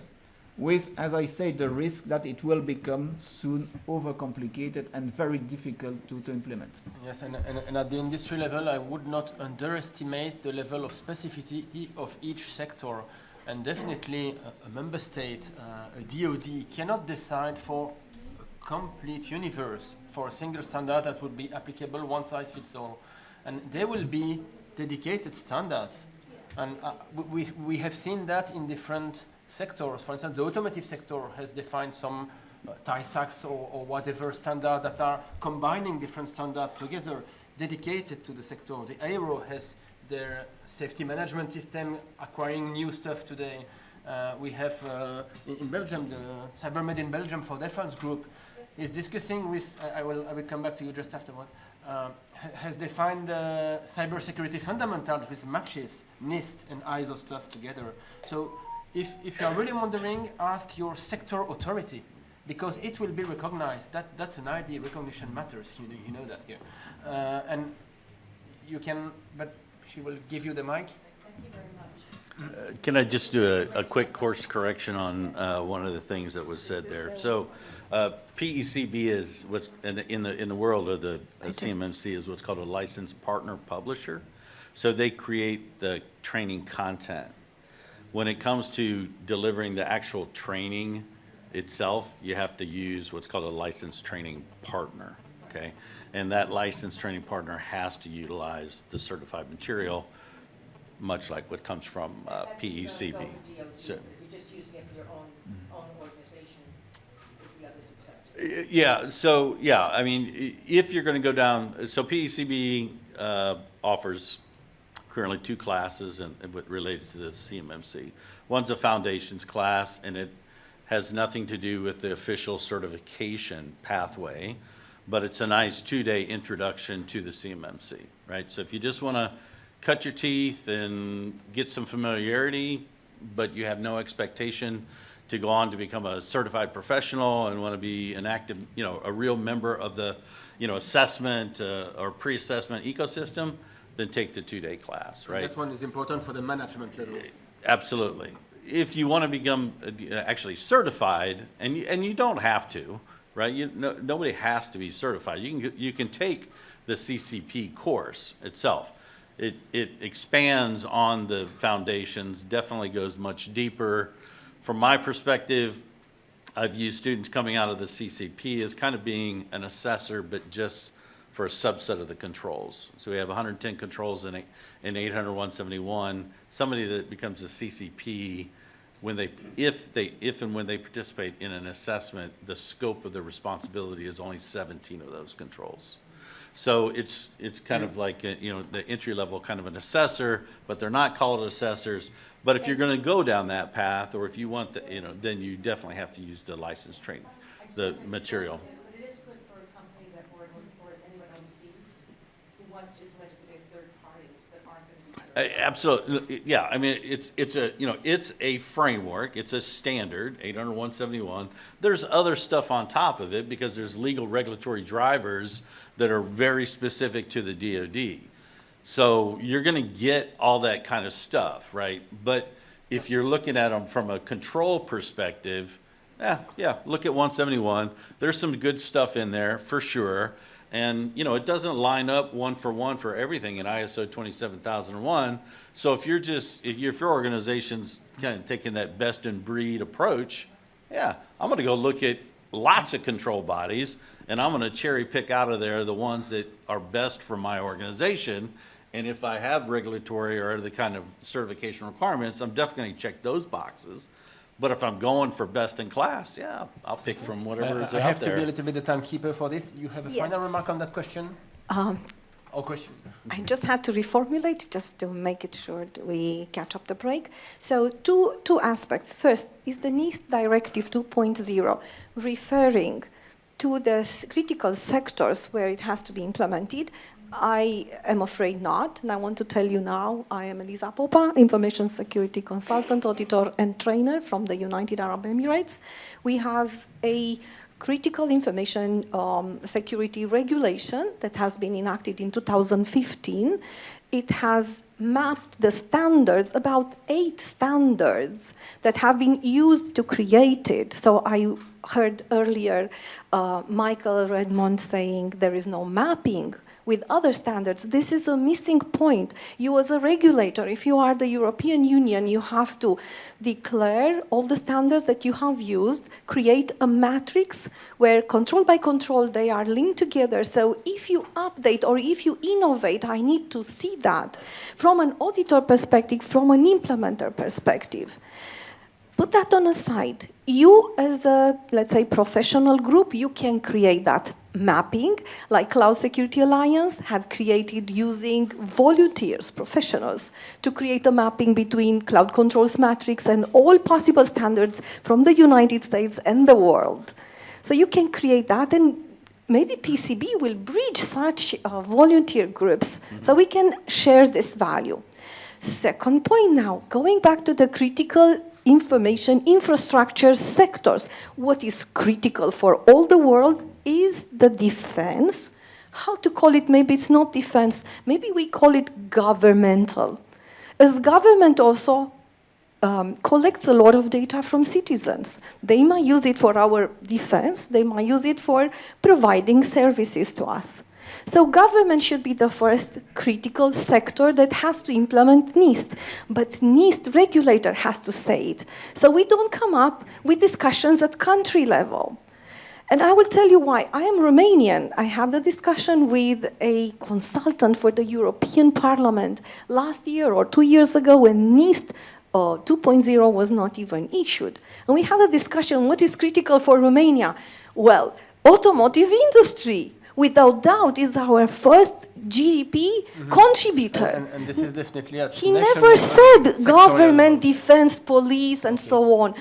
with, as I say, the risk that it will become soon overcomplicated and very difficult to implement. Yes, and at the industry level, I would not underestimate the level of specificity of each sector. And definitely a member state, a DOD, cannot decide for a complete universe, for a single standard that would be applicable, one size fits all. And there will be dedicated standards. And we have seen that in different sectors. For instance, the automotive sector has defined some TISAX or whatever standard that are combining different standards together, dedicated to the sector. The aero has their safety management system acquiring new stuff today. We have in Belgium, the CyberMed in Belgium for Defense Group is discussing with, I will come back to you just afterward, has defined cybersecurity fundamentals with matches, NIST and ISO stuff together. So if you are really wondering, ask your sector authority, because it will be recognized. That's an ID, recognition matters, you know that here. And you can, but she will give you the mic. Thank you very much. Can I just do a quick course correction on one of the things that was said there? So PECB is what's in the world of the CMMC is what's called a licensed partner publisher. So they create the training content. When it comes to delivering the actual training itself, you have to use what's called a licensed training partner, okay? And that licensed training partner has to utilize the certified material, much like what comes from PECB. So, if you're just using it for your own organization, if the others accept it. yeah, so, yeah, I mean, if you're going to go down, so PECB offers currently 2 classes related to the CMMC. One's a foundations class, and it has nothing to do with the official certification pathway, but it's a nice 2-day introduction to the CMMC, right? So if you just want to cut your teeth and get some familiarity, but you have no expectation to go on to become a certified professional and want to be an active, a real member of the, assessment or pre-assessment ecosystem, then take the 2-day class, right? This one is important for the management level. Absolutely. If you want to become actually certified, and you don't have to, right? Nobody has to be certified. You can take the CCP course itself. It expands on the foundations, definitely goes much deeper. From my perspective, I've used students coming out of the CCP as kind of being an assessor, but just for a subset of the controls. So we have 110 controls in 800-171. Somebody that becomes a CCP, if and when they participate in an assessment, the scope of the responsibility is only 17 of those controls. So it's kind of like, the entry level kind of an assessor, but they're not called assessors. But if you're going to go down that path, or if you want then you definitely have to use the license training, the material. But it is good for a company that, or anyone overseas who wants to implement it with third parties that aren't going to be. Absolutely, yeah. I mean, it's a framework. It's a standard, 800-171. There's other stuff on top of it because there's legal regulatory drivers that are very specific to the DoD. So you're going to get all that kind of stuff, right? But if you're looking at them from a control perspective, look at 171. There's some good stuff in there for sure. And, it doesn't line up one for everything in ISO 27001. So if your organization's kind of taking that best in breed approach, I'm going to go look at lots of control bodies, and I'm going to cherry pick out of there the ones that are best for my organization. And if I have regulatory or the kind of certification requirements, I'm definitely going to check those boxes. But if I'm going for best in class, I'll pick from whatever is I out have there. to be a little bit the timekeeper for this. You have a final Yes. remark on that question? Or question? I just had to reformulate just to make it sure that we catch up the break. So two aspects. First, is the NIS Directive 2.0 referring to the critical sectors where it has to be implemented? I am afraid not, and I want to tell you now, I am Elisa Popa, Information Security Consultant, Auditor and Trainer from the United Arab Emirates. We have a critical information security regulation that has been enacted in 2015. It has mapped the standards, about 8 standards that have been used to create it. So I heard earlier Michaël Raison saying there is no mapping with other standards. This is a missing point. You as a regulator, if you are the European Union, you have to declare all the standards that you have used, create a matrix where control by control they are linked together. So if you update or if you innovate, I need to see that from an auditor perspective, from an implementer perspective. Put that on a side. You as a, let's say, professional group, you can create that mapping, like Cloud Security Alliance had created using volunteers, professionals, to create a mapping between cloud controls matrix and all possible standards from the United States and the world. So you can create that, and maybe PCB will bridge such volunteer groups so we can share this value. Second point now, going back to the critical information infrastructure sectors. What is critical for all the world is the defense. How to call it? Maybe it's not defense. Maybe we call it governmental. As government also collects a lot of data from citizens. They might use it for our defense. They might use it for providing services to us. So government should be the first critical sector that has to implement NIST, but NIST regulator has to say it. So we don't come up with discussions at country level. And I will tell you why. I am Romanian. I had the discussion with a consultant for the European Parliament last year or 2 years ago when NIST 2.0 was not even issued. And we had a discussion, what is critical for Romania? Well, automotive industry, without doubt, is our first GDP contributor. And this is definitely a He never said government, defense, police, and so on.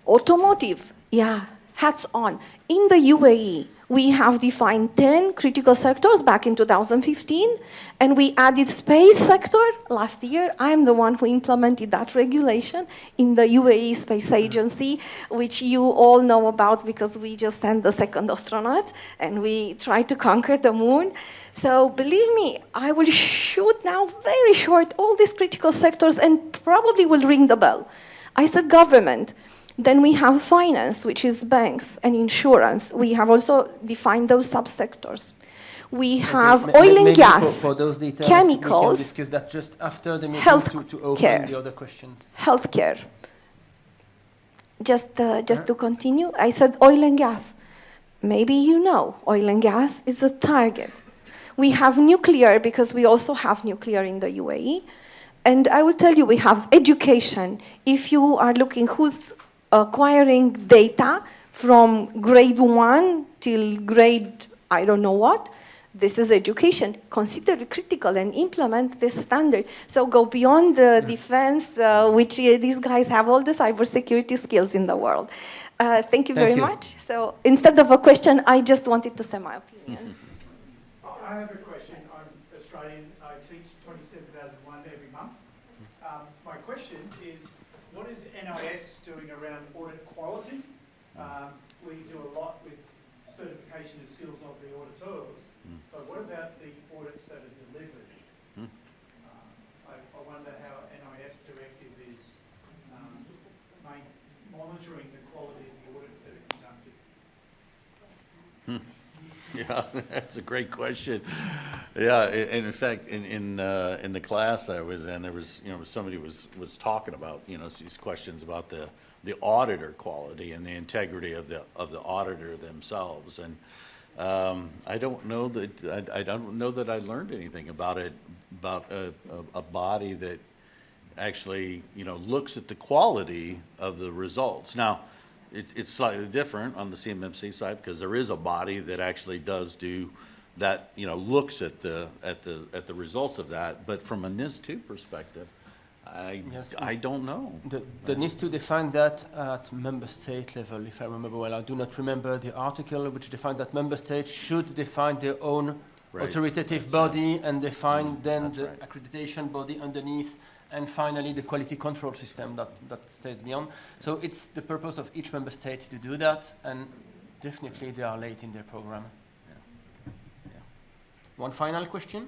Automotive, yeah, hats on. In the UAE, We have defined 10 critical sectors back in 2015, and we added space sector last year. I'm the one who implemented that regulation in the UAE Space Agency, which you all know about because we just sent the second astronaut, and we tried to conquer the moon. So believe me, I will shoot now very short all these critical sectors and probably will ring the bell. I said government. Then we have finance, which is banks and insurance. We have also defined those subsectors. We have oil and maybe gas, for those details, chemicals, we can discuss that just after the meeting to open the other questions. healthcare. Just to continue, I said oil and gas. Maybe you know, oil and gas is a target. We have nuclear because we also have nuclear in the UAE. And I will tell you, we have education. If you are looking who's acquiring data from grade 1 till grade I don't know what, this is education. Consider it critical and implement this standard. So go beyond the defense, which these guys have all the cybersecurity skills in the world. Thank you very much. So instead of a question, I just wanted to say my opinion. I have a question. I'm Australian. I teach 27,001 every month. My question is, what is NIS doing around audit quality? We do a lot with certification of skills of the auditors, but what about the audits that are delivered? I wonder how NIS Directive is monitoring the quality of the audits that are conducted. Yeah, that's a great question. Yeah, and in fact, in the class I was in, there was, somebody was talking about, these questions about the auditor quality and the integrity of the auditor themselves. And I don't know that I learned anything about it, about a body that actually, looks at the quality of the results. Now, it's slightly different on the CMMC side because there is a body that actually does do that, looks at the results of that. But from a NIS2 perspective, I don't know. The NIS to define that at member state level, if I remember well. I do not remember the article which defined that member states should define their own authoritative body and define then the accreditation body underneath, and finally the quality control system that stays beyond. So it's the purpose of each member state to do that, and definitely they are late in their program. Yeah. One final question?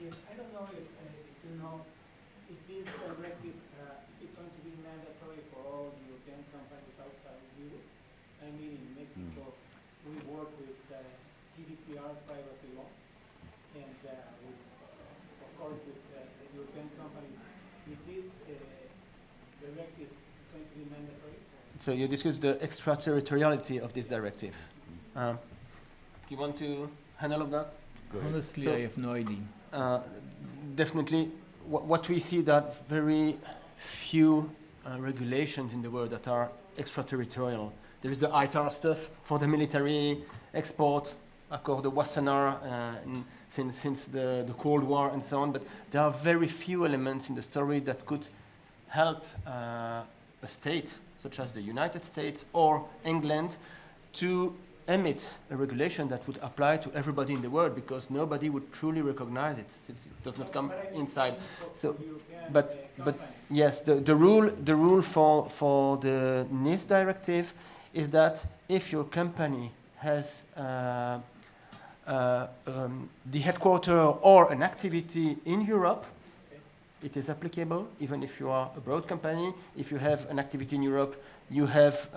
Yes, I don't know if you know if this directive is it going to be mandatory for all European companies outside of Europe. I mean, in Mexico, we work with GDPR privacy law, and of course with the European companies. If this directive is going to be mandatory. So you discussed the extraterritoriality of this directive. Do you want to handle of that? Honestly, So, I have no idea. Definitely, what we see that very few regulations in the world that are extraterritorial. There is the ITAR stuff for the military export, accord de Wassenaar, since the Cold War and so on, but there are very few elements in the story that could help a state, such as the United States or England, to emit a regulation that would apply to everybody in the world, because nobody would truly recognize it since it does not come inside. So, but yes, the rule for the NIS directive is that if your company has the headquarter or an activity in Europe, it is applicable, even if you are a broad company. If you have an activity in Europe, you have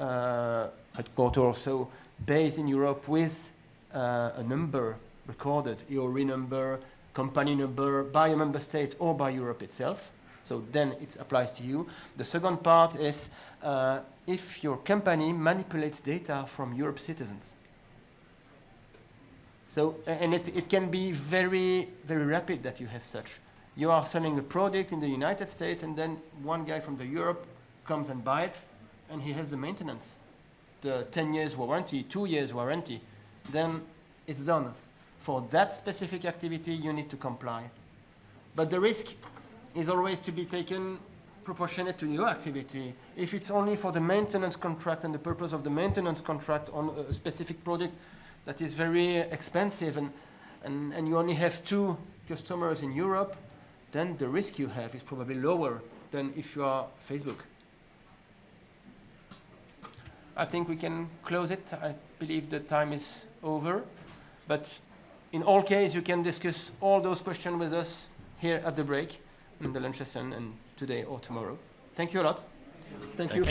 headquarter also based in Europe with a number recorded, EORI number, company number, by a member state or by Europe itself. So then it applies to you. The second part is if your company manipulates data from Europe citizens. So, and it can be very, very rapid that you have such. You are selling a product in the United States, and then one guy from the Europe comes and buys it, and he has the maintenance, the 10 years warranty, 2 years warranty. Then it's done. For that specific activity, you need to comply. But the risk is always to be taken proportionate to your activity. If it's only for the maintenance contract and the purpose of the maintenance contract on a specific product that is very expensive and you only have 2 customers in Europe, then the risk you have is probably lower than if you are Facebook. I think we can close it. I believe the time is over. But in all cases, you can discuss all those questions with us here at the break, in the lunch session, and today or tomorrow. Thank you a lot. Thank you.